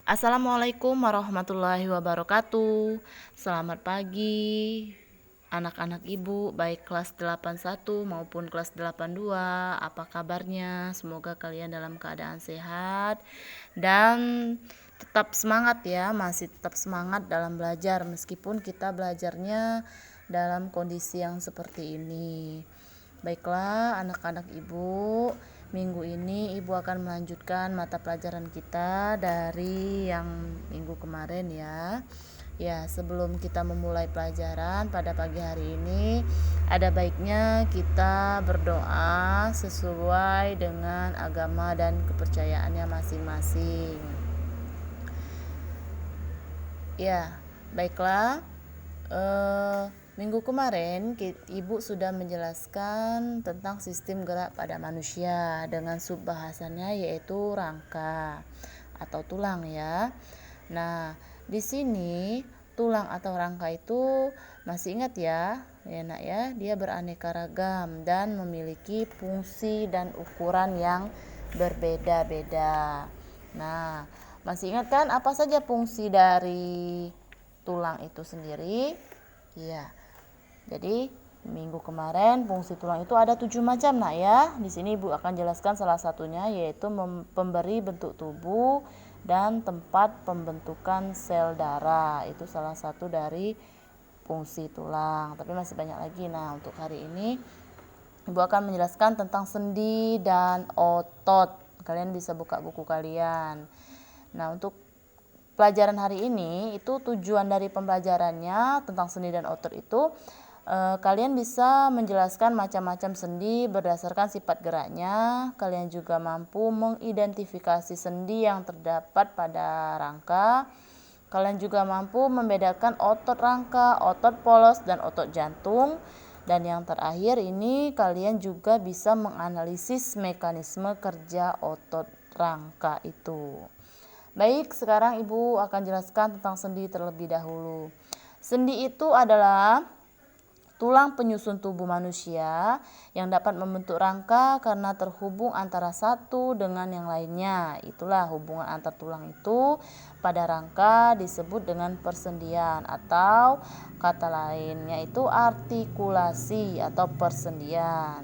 Assalamualaikum warahmatullahi wabarakatuh. Selamat pagi anak-anak ibu baik kelas 81 maupun kelas 82. Apa kabarnya? Semoga kalian dalam keadaan sehat dan tetap semangat ya, masih tetap semangat dalam belajar meskipun kita belajarnya dalam kondisi yang seperti ini. Baiklah anak-anak ibu, minggu ini ibu akan melanjutkan mata pelajaran kita dari yang minggu kemarin ya. Ya, sebelum kita memulai pelajaran pada pagi hari ini, ada baiknya kita berdoa sesuai dengan agama dan kepercayaannya masing-masing. Ya, baiklah. Minggu kemarin ibu sudah menjelaskan tentang sistem gerak pada manusia dengan subbahasannya yaitu rangka atau tulang ya. Nah, di sini tulang atau rangka itu masih ingat ya, nak ya, dia beraneka ragam dan memiliki fungsi dan ukuran yang berbeda-beda. Nah, masih ingat kan apa saja fungsi dari tulang itu sendiri? Iya. Jadi minggu kemarin fungsi tulang itu ada 7 macam nak ya. Di sini ibu akan jelaskan salah satunya yaitu pemberi bentuk tubuh dan tempat pembentukan sel darah. Itu salah satu dari fungsi tulang. Tapi masih banyak lagi. Nah, untuk hari ini ibu akan menjelaskan tentang sendi dan otot. Kalian bisa buka buku kalian. Nah, untuk pelajaran hari ini itu tujuan dari pembelajarannya tentang sendi dan otot itu kalian bisa menjelaskan macam-macam sendi berdasarkan sifat geraknya. Kalian juga mampu mengidentifikasi sendi yang terdapat pada rangka. Kalian juga mampu membedakan otot rangka, otot polos, dan otot jantung. Dan yang terakhir ini kalian juga bisa menganalisis mekanisme kerja otot rangka itu. Baik, sekarang ibu akan jelaskan tentang sendi terlebih dahulu. Sendi itu adalah tulang penyusun tubuh manusia yang dapat membentuk rangka karena terhubung antara satu dengan yang lainnya. Itulah hubungan antar tulang itu pada rangka disebut dengan persendian atau kata lainnya itu artikulasi atau persendian.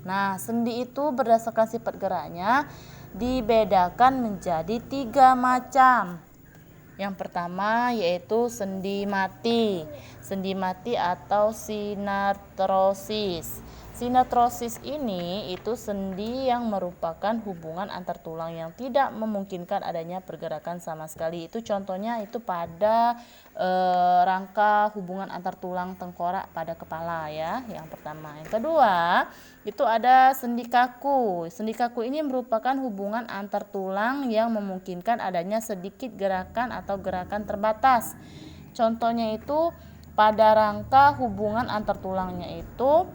Nah, sendi itu berdasarkan sifat geraknya dibedakan menjadi 3 macam. Yang pertama yaitu sendi mati. Sendi mati atau sinartrosis. Sinartrosis ini itu sendi yang merupakan hubungan antar tulang yang tidak memungkinkan adanya pergerakan sama sekali. Itu contohnya itu pada rangka hubungan antar tulang tengkorak pada kepala ya, yang pertama. Yang kedua, itu ada sendi kaku. Sendi kaku ini merupakan hubungan antar tulang yang memungkinkan adanya sedikit gerakan atau gerakan terbatas. Contohnya itu pada rangka hubungan antar tulangnya itu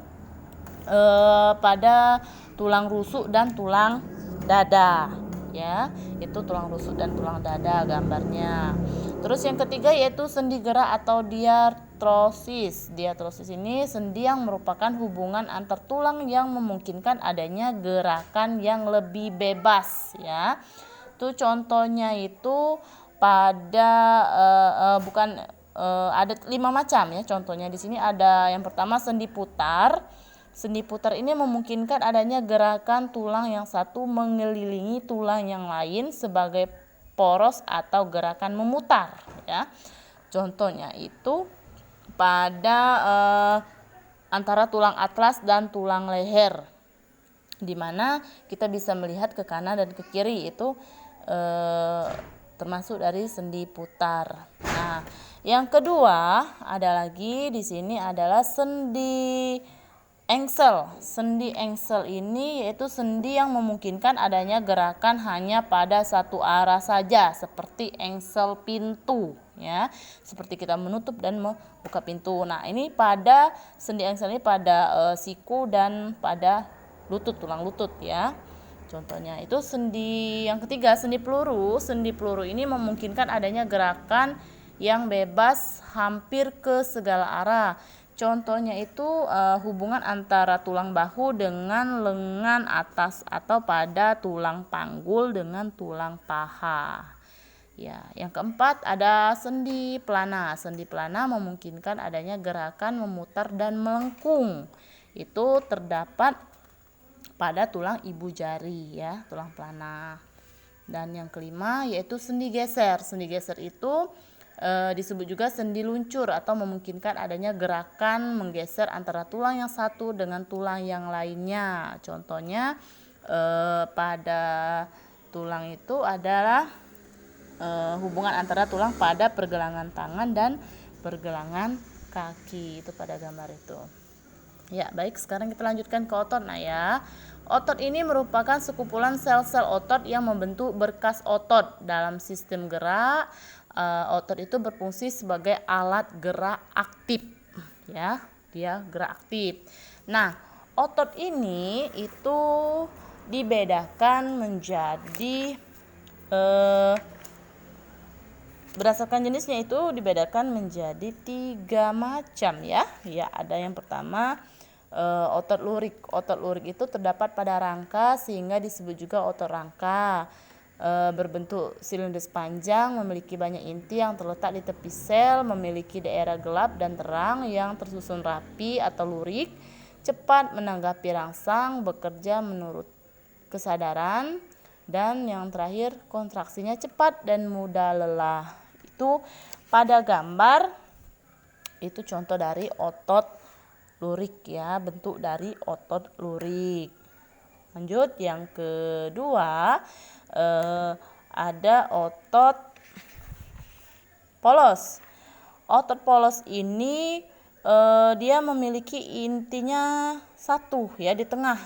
pada tulang rusuk dan tulang dada ya, itu tulang rusuk dan tulang dada gambarnya. Terus yang ketiga yaitu sendi gerak atau diartrosis. Diartrosis ini sendi yang merupakan hubungan antar tulang yang memungkinkan adanya gerakan yang lebih bebas ya. Itu contohnya itu pada ada 5 macam ya contohnya. Di sini ada yang pertama sendi putar. Sendi putar ini memungkinkan adanya gerakan tulang yang satu mengelilingi tulang yang lain sebagai poros atau gerakan memutar ya. Contohnya itu pada antara tulang atlas dan tulang leher, di mana kita bisa melihat ke kanan dan ke kiri itu termasuk dari sendi putar. Nah, yang kedua ada lagi di sini adalah sendi engsel. Sendi engsel ini yaitu sendi yang memungkinkan adanya gerakan hanya pada satu arah saja, seperti engsel pintu ya, seperti kita menutup dan membuka pintu. Nah, ini pada sendi engsel ini pada siku dan pada lutut, tulang lutut ya. Contohnya itu sendi yang ketiga, sendi peluru. Sendi peluru ini memungkinkan adanya gerakan yang bebas hampir ke segala arah. Contohnya itu hubungan antara tulang bahu dengan lengan atas atau pada tulang panggul dengan tulang paha. Ya, yang keempat ada sendi pelana. Sendi pelana memungkinkan adanya gerakan memutar dan melengkung. Itu terdapat pada tulang ibu jari ya, tulang pelana. Dan yang kelima yaitu sendi geser. Sendi geser itu disebut juga sendi luncur atau memungkinkan adanya gerakan menggeser antara tulang yang satu dengan tulang yang lainnya. Contohnya pada tulang itu adalah hubungan antara tulang pada pergelangan tangan dan pergelangan kaki, itu pada gambar itu. Ya, baik, sekarang kita lanjutkan ke otot. Nah ya, otot ini merupakan sekumpulan sel-sel otot yang membentuk berkas otot. Dalam sistem gerak, otot itu berfungsi sebagai alat gerak aktif. Ya, dia gerak aktif. Nah, otot ini itu dibedakan menjadi berdasarkan jenisnya itu dibedakan menjadi 3 macam ya. Ya, ada yang pertama otot lurik. Otot lurik itu terdapat pada rangka sehingga disebut juga otot rangka. Berbentuk silindris panjang, memiliki banyak inti yang terletak di tepi sel, memiliki daerah gelap dan terang yang tersusun rapi atau lurik, cepat menanggapi rangsang, bekerja menurut kesadaran, dan yang terakhir kontraksinya cepat dan mudah lelah. Itu pada gambar itu contoh dari otot lurik ya, bentuk dari otot lurik. Lanjut yang kedua, ada otot polos. Otot polos ini dia memiliki intinya satu ya di tengah.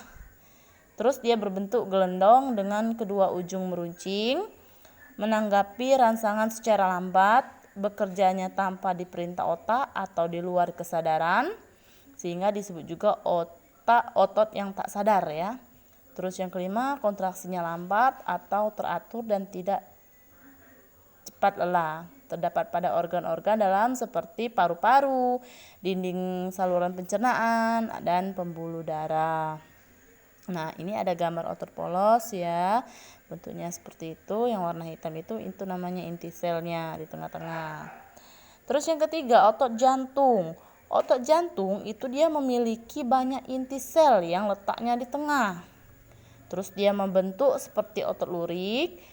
Terus dia berbentuk gelendong dengan kedua ujung meruncing, menanggapi rangsangan secara lambat, bekerjanya tanpa diperintah otak atau di luar kesadaran, sehingga disebut juga otot yang tak sadar ya. Terus yang kelima, kontraksinya lambat atau teratur dan tidak cepat lelah. Terdapat pada organ-organ dalam seperti paru-paru, dinding saluran pencernaan, dan pembuluh darah. Nah, ini ada gambar otot polos ya. Bentuknya seperti itu, yang warna hitam itu namanya inti selnya di tengah-tengah. Terus yang ketiga, otot jantung. Otot jantung itu dia memiliki banyak inti sel yang letaknya di tengah. Terus dia membentuk seperti otot lurik,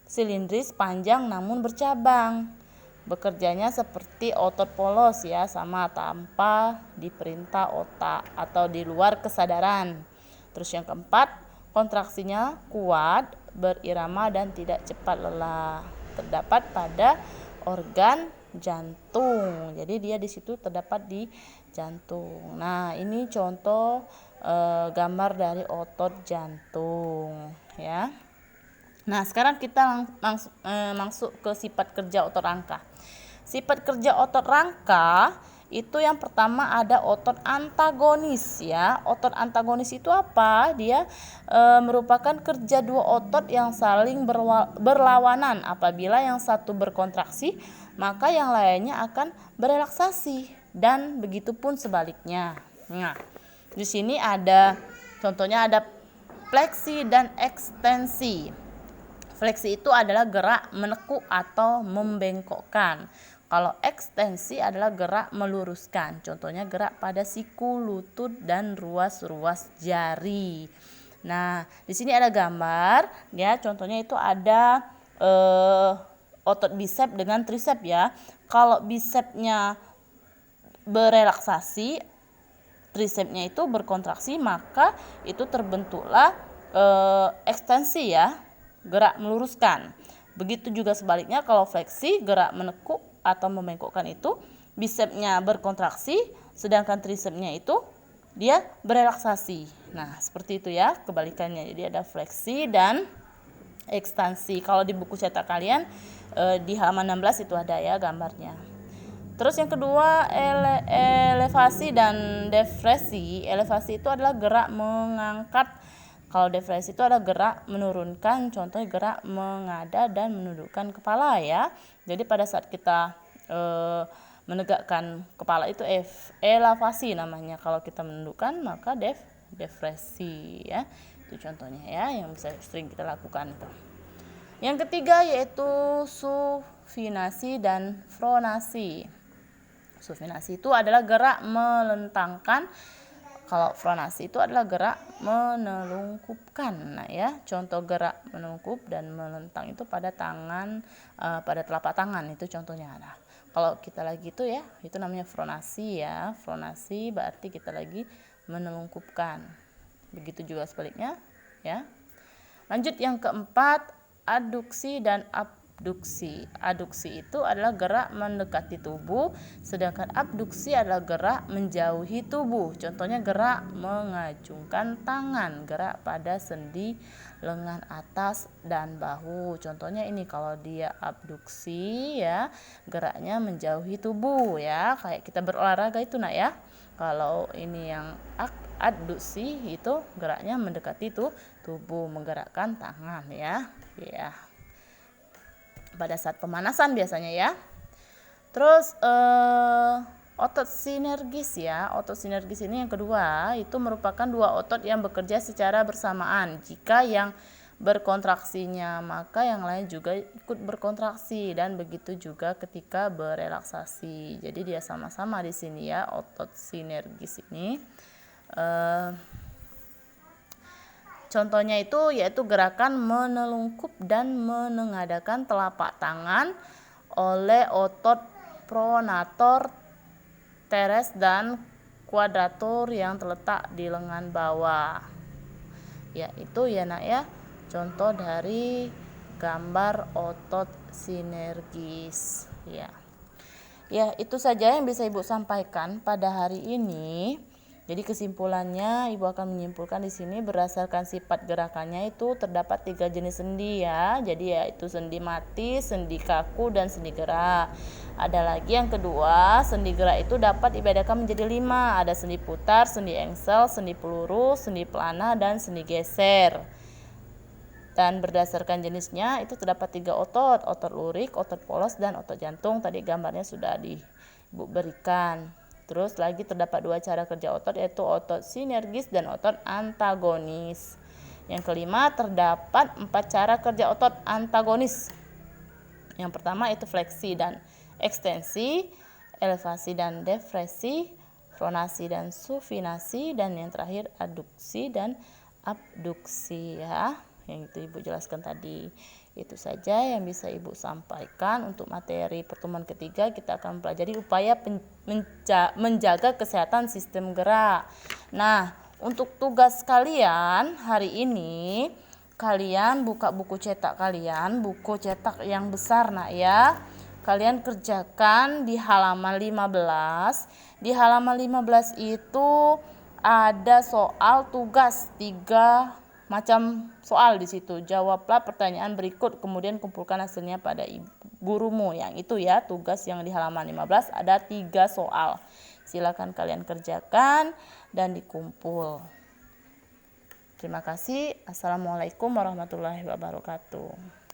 silindris panjang namun bercabang. Bekerjanya seperti otot polos ya, sama tanpa diperintah otak atau di luar kesadaran. Terus yang keempat, kontraksinya kuat, berirama dan tidak cepat lelah. Terdapat pada organ jantung. Jadi dia di situ terdapat di jantung. Nah, ini contoh gambar dari otot jantung ya. Nah, sekarang kita masuk ke sifat kerja otot rangka. Sifat kerja otot rangka itu yang pertama ada otot antagonis ya. Otot antagonis itu apa? Dia merupakan kerja dua otot yang saling berlawanan. Apabila yang satu berkontraksi, maka yang lainnya akan berelaksasi, dan begitu pun sebaliknya. Nah, di sini ada contohnya, ada fleksi dan ekstensi. Fleksi itu adalah gerak menekuk atau membengkokkan. Kalau ekstensi adalah gerak meluruskan. Contohnya gerak pada siku, lutut, dan ruas-ruas jari. Nah, di sini ada gambar ya. Contohnya itu ada otot bisep dengan trisep ya. Kalau bisepnya berelaksasi, trisepnya itu berkontraksi, maka itu terbentuklah ekstensi ya, gerak meluruskan. Begitu juga sebaliknya, kalau fleksi, gerak menekuk atau membengkokkan itu bisepnya berkontraksi, sedangkan trisepnya itu dia berelaksasi. Nah, seperti itu ya kebalikannya. Jadi ada fleksi dan ekstensi. Kalau di buku cetak kalian di halaman 16 itu ada ya gambarnya. Terus yang kedua, elevasi dan depresi. Elevasi itu adalah gerak mengangkat. Kalau depresi itu adalah gerak menurunkan, contohnya gerak mengadap dan menundukkan kepala ya. Jadi pada saat kita menegakkan kepala itu elevasi namanya. Kalau kita menundukkan maka depresi ya. Itu contohnya ya yang bisa sering kita lakukan itu. Yang ketiga yaitu sufinasi dan fronasi. Sufinasi itu adalah gerak melentangkan, kalau fronasi itu adalah gerak menelungkupkan. Nah ya, contoh gerak menelungkup dan melentang itu pada tangan, pada telapak tangan itu contohnya. Nah, kalau kita lagi itu ya, itu namanya fronasi ya. Fronasi berarti kita lagi menelungkupkan. Begitu juga sebaliknya ya. Lanjut yang keempat, aduksi dan abduksi. Aduksi itu adalah gerak mendekati tubuh, sedangkan abduksi adalah gerak menjauhi tubuh. Contohnya gerak mengacungkan tangan, gerak pada sendi lengan atas dan bahu. Contohnya ini kalau dia abduksi ya, geraknya menjauhi tubuh ya, kayak kita berolahraga itu nak ya. Kalau ini yang adduksi itu geraknya mendekati tubuh, menggerakkan tangan ya. Ya. Pada saat pemanasan biasanya ya. Terus otot sinergis ya. Otot sinergis ini yang kedua, itu merupakan dua otot yang bekerja secara bersamaan. Jika yang berkontraksinya, maka yang lain juga ikut berkontraksi, dan begitu juga ketika berelaksasi. Jadi dia sama-sama di sini ya, otot sinergis ini. Contohnya itu yaitu gerakan menelungkup dan menengadakan telapak tangan oleh otot pronator teres dan quadrator yang terletak di lengan bawah. Ya, itu ya nak ya, contoh dari gambar otot sinergis ya. Ya, itu saja yang bisa Ibu sampaikan pada hari ini. Jadi kesimpulannya Ibu akan menyimpulkan di sini berdasarkan sifat gerakannya itu terdapat 3 jenis sendi ya. Jadi yaitu sendi mati, sendi kaku, dan sendi gerak. Ada lagi yang kedua, sendi gerak itu dapat dibedakan menjadi 5. Ada sendi putar, sendi engsel, sendi peluru, sendi pelana, dan sendi geser. Dan berdasarkan jenisnya itu terdapat 3 otot, otot lurik, otot polos, dan otot jantung. Tadi gambarnya sudah Ibu berikan. Terus lagi terdapat 2 cara kerja otot, yaitu otot sinergis dan otot antagonis. Yang kelima, terdapat 4 cara kerja otot antagonis. Yang pertama itu fleksi dan ekstensi, elevasi dan depresi, pronasi dan sufinasi, dan yang terakhir aduksi dan abduksi ya. Yang itu Ibu jelaskan tadi. Itu saja yang bisa Ibu sampaikan. Untuk materi pertemuan ketiga kita akan mempelajari upaya menjaga kesehatan sistem gerak. Nah, untuk tugas kalian hari ini, kalian buka buku cetak kalian, buku cetak yang besar nak ya. Kalian kerjakan di halaman 15. Di halaman 15 itu ada soal tugas 3 macam soal di situ. Jawablah pertanyaan berikut, kemudian kumpulkan hasilnya pada gurumu. Yang itu ya, tugas yang di halaman 15 ada 3 soal. Silakan kalian kerjakan dan dikumpul. Terima kasih. Assalamualaikum warahmatullahi wabarakatuh.